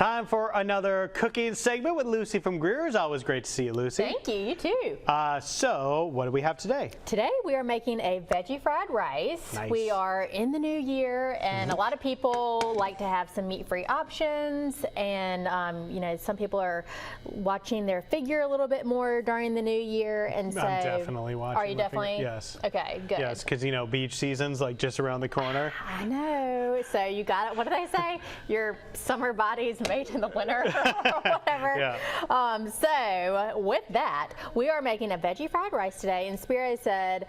Time for another cooking segment with Lucy from Greer's. Always great to see you, Lucy. Thank you. You too. So, what do we have today? Today we are making a veggie fried rice. Nice. We are in the new year, and a lot of people like to have some meat-free options. And you know, some people are watching their figure a little bit more during the new year, and so I'm definitely watching. Are you definitely? Yes. Okay, good. Yes, because you know beach season's like just around the corner. I know. So you got it. What do they say? Your summer body's made in the winter, or whatever. Yeah. So with that, we are making a veggie fried rice today, and Spiro said,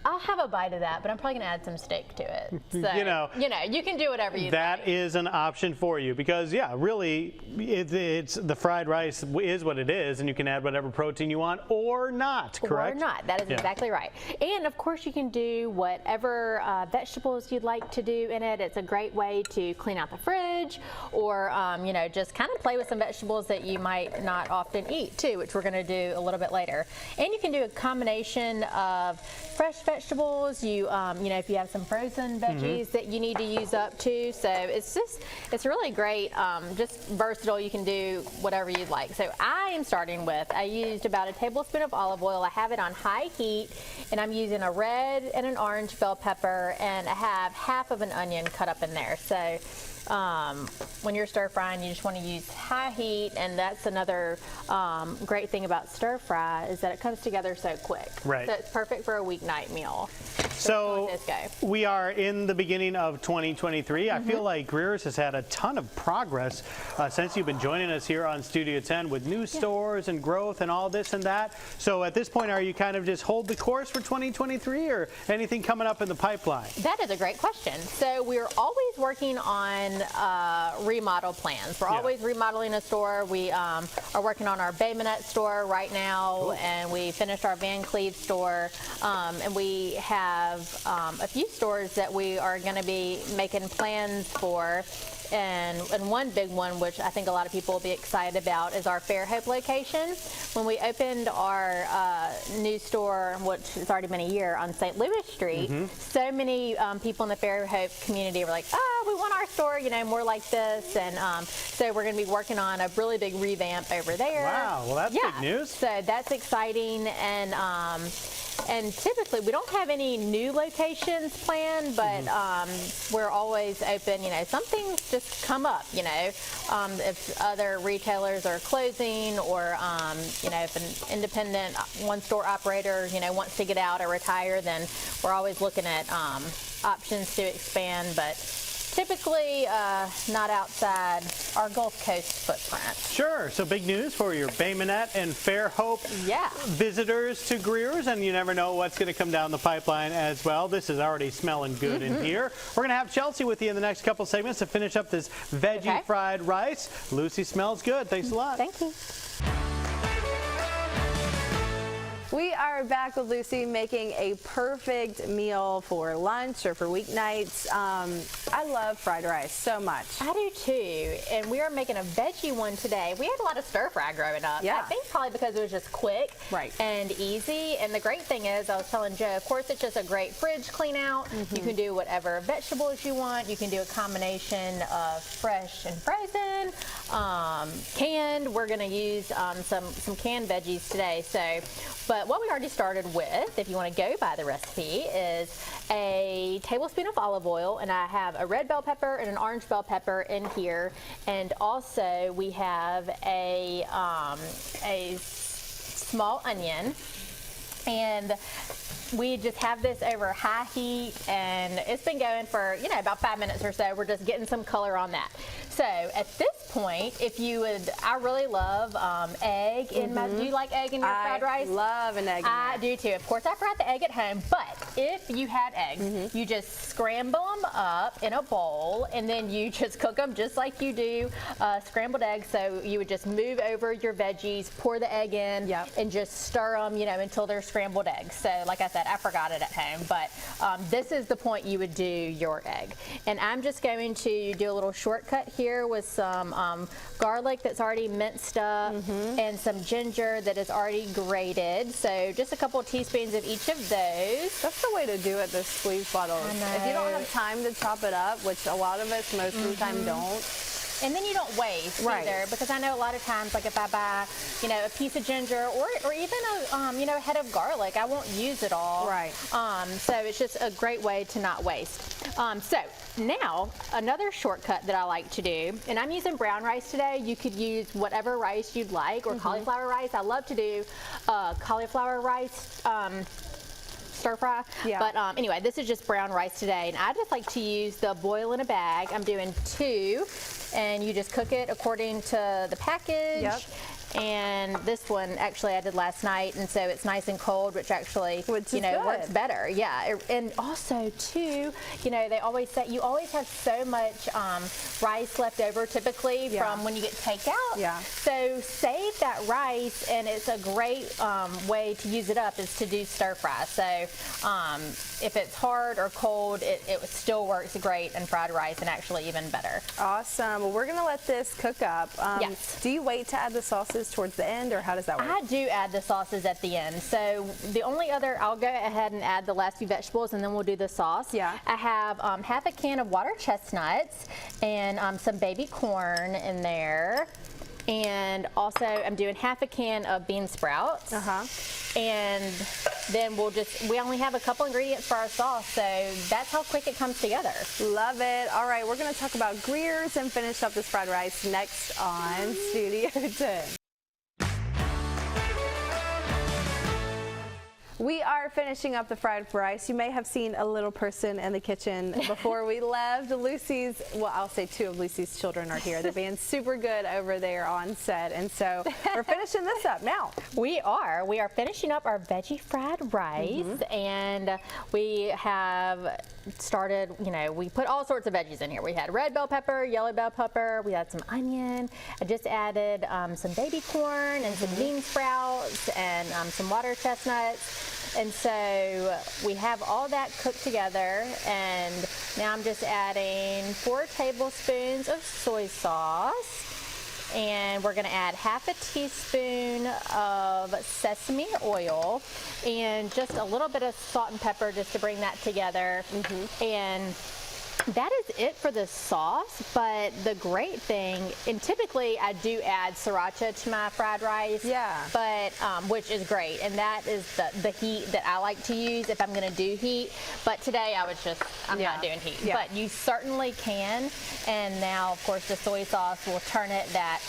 I'll have a bite of that, but I'm probably going to add some steak to it. So, you know, you can do whatever you like. That is an option for you because, yeah, really, it's the fried rice is what it is, and you can add whatever protein you want or not, correct? Or not. That is exactly right. And, of course, you can do whatever vegetables you'd like to do in it. It's a great way to clean out the fridge or, you know, just kind of play with some vegetables that you might not often eat, too, which we're going to do a little bit later. And you can do a combination of fresh vegetables, you know, if you have some frozen veggies that you need to use up too. So it's really great, just versatile. You can do whatever you'd like. So I am starting with, I used about a tablespoon of olive oil. I have it on high heat, and I'm using a red and an orange bell pepper, and I have half of an onion cut up in there. So when you're stir frying, you just want to use high heat, and that's another great thing about stir fry is that it comes together so quick. Right. So it's perfect for a weeknight meal. So we are in the beginning of 2023. I feel like Greer's has had a ton of progress since you've been joining us here on Studio 10 with new stores and growth and all this and that. So at this point, are you kind of just hold the course for 2023 or anything coming up in the pipeline? That is a great question. So we're always working on remodel plans. We're always remodeling a store. We are working on our Bay Minette store right now, and we finished our Van Cleve store, and we have a few stores that we are going to be making plans for. And one big one, which I think a lot of people will be excited about, is our Fairhope location. When we opened our new store, which has already been a year, on St. Louis Street, so many people in the Fairhope community were like, oh, we want our store, you know, more like this. And so we're going to be working on a really big revamp over there. Wow, well, that's big news. So that's exciting. And typically, we don't have any new locations planned, but we're always open. You know, some things just come up, you know, if other retailers are closing or, you know, if an independent one-store operator, you know, wants to get out or retire, then we're always looking at options to expand, but typically not outside our Gulf Coast footprint. Sure. So big news for your Bay Minette and Fairhope visitors to Greer's, and you never know what's going to come down the pipeline as well. This is already smelling good in here. We're going to have Chelsea with you in the next couple segments to finish up this veggie fried rice. Lucy, smells good. Thanks a lot. Thank you. We are back with Lucy making a perfect meal for lunch or for weeknights. I love fried rice so much. I do too, and we are making a veggie one today. We had a lot of stir fry growing up. Yeah. I think probably because it was just quick and easy. And the great thing is, I was telling Joe, of course it's just a great fridge clean out. You can do whatever vegetables you want. You can do a combination of fresh and frozen, canned. We're going to use some canned veggies today. But what we already started with, if you want to go by the recipe, is a tablespoon of olive oil, and I have a red bell pepper and an orange bell pepper in here, and also we have a small onion, and we just have this over high heat, and it's been going for, you know, about 5 minutes or so. We're just getting some color on that. So at this point, if you would, I really love egg in my, do you like egg in your fried rice? I love an egg in I do too. Of course, I forgot the egg at home, but if you had eggs, you just scramble them up in a bowl, and then you just cook them just like you do scrambled eggs. So you would just move over your veggies, pour the egg in, and just stir them, you know, until they're scrambled eggs. So like I said, I forgot it at home, but this is the point you would do your egg. And I'm just going to do a little shortcut here with some garlic that's already minced up and some ginger that is already grated. So just a couple of teaspoons of each of those. That's the way to do it, the squeeze bottles. If you don't have time to chop it up, which a lot of us most of the time don't, and then you don't waste either, because I know a lot of times, like if I buy, you know, a piece of ginger or even a, you know, a head of garlic, I won't use it all. Right. So it's just a great way to not waste. So now another shortcut that I like to do, and I'm using brown rice today. You could use whatever rice you'd like, or cauliflower rice. I love to do cauliflower rice stir fry. Yeah. But anyway, this is just brown rice today, and I just like to use the boil in a bag. I'm doing 2, and you just cook it according to the package. Yep. And this one actually I did last night, and so it's nice and cold, which actually you know works better. Yeah, and also too, you know, they always say you always have so much rice left over typically from when you get takeout. Yeah. So save that rice, and it's a great way to use it up is to do stir fry. So if it's hard or cold, it still works great in fried rice, and actually even better. Awesome. Well, we're gonna let this cook up. Yes. Do you wait to add the sauces towards the end, or how does that work? I do add the sauces at the end. So the only other, I'll go ahead and add the last few vegetables, and then we'll do the sauce. Yeah. I have half a can of water chestnuts and some baby corn in there. And also I'm doing half a can of bean sprouts. And then we only have a couple ingredients for our sauce, so that's how quick it comes together. Love it. All right, we're going to talk about Greer's and finish up this fried rice next on Studio 10. We are finishing up the fried rice. You may have seen a little person in the kitchen before we left. Lucy's, well, I'll say 2 of Lucy's children are here. They're being super good over there on set, and so we're finishing this up now. We are finishing up our veggie fried rice, and we have started, you know, we put all sorts of veggies in here. We had red bell pepper, yellow bell pepper, we had some onion. I just added some baby corn and some bean sprouts and some water chestnuts. And so we have all that cooked together, and now I'm just adding 4 tablespoons of soy sauce, and we're going to add half a teaspoon of sesame oil and just a little bit of salt and pepper just to bring that together. And that is it for the sauce, but the great thing, and typically I do add sriracha to my fried rice, but which is great, and that is the heat that I like to use if I'm going to do heat. But today I'm not doing heat, but you certainly can. And now, of course, the soy sauce will turn it that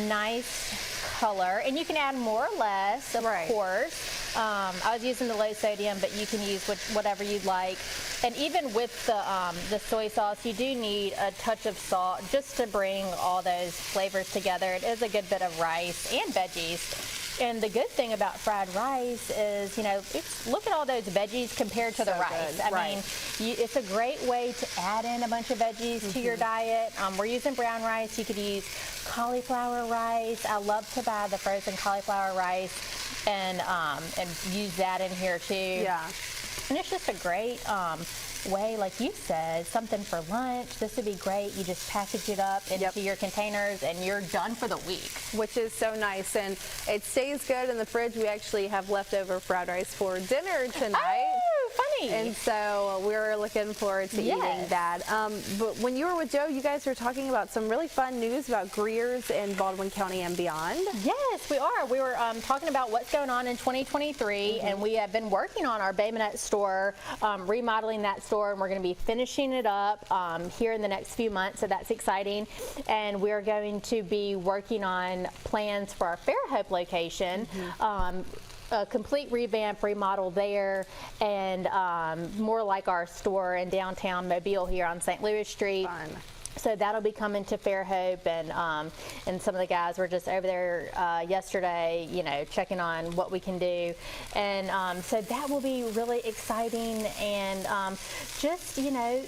nice color, and you can add more or less, of course. I was using the low sodium, but you can use whatever you'd like. And even with the soy sauce, you do need a touch of salt just to bring all those flavors together. It is a good bit of rice and veggies. And the good thing about fried rice is, you know, look at all those veggies compared to the rice. I mean, it's a great way to add in a bunch of veggies to your diet. We're using brown rice. You could use cauliflower rice. I love to buy the frozen cauliflower rice and use that in here too. Yeah. And it's just a great way, like you said, something for lunch. This would be great. You just package it up into your containers, and you're done for the week. Which is so nice, and it stays good in the fridge. We actually have leftover fried rice for dinner tonight. Oh, funny. And so we're looking forward to eating that. But when you were with Joe, you guys were talking about some really fun news about Greer's in Baldwin County and beyond. Yes, we are. We were talking about what's going on in 2023, and we have been working on our Bay Minette store, remodeling that store, and we're going to be finishing it up here in the next few months, so that's exciting. And we're going to be working on plans for our Fairhope location. A complete revamp, remodel there, and more like our store in downtown Mobile here on St. Louis Street. Fun. So that'll be coming to Fairhope, and some of the guys were just over there yesterday, you know, checking on what we can do, and so that will be really exciting, and just, you know,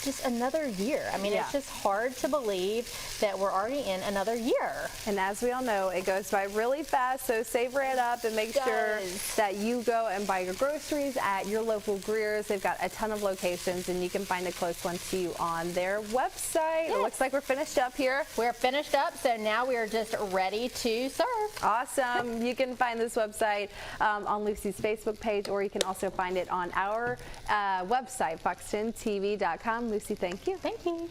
just another year. I mean, it's just hard to believe that we're already in another year. And as we all know, it goes by really fast, so savor it up and make sure that you go and buy your groceries at your local Greer's. They've got a ton of locations, and you can find a close one to you on their website. It looks like we're finished up here. We're finished up, so now we are just ready to serve. Awesome. You can find this website on Lucy's Facebook page, or you can also find it on our website, fox10tv.com. Lucy, thank you. Thank you.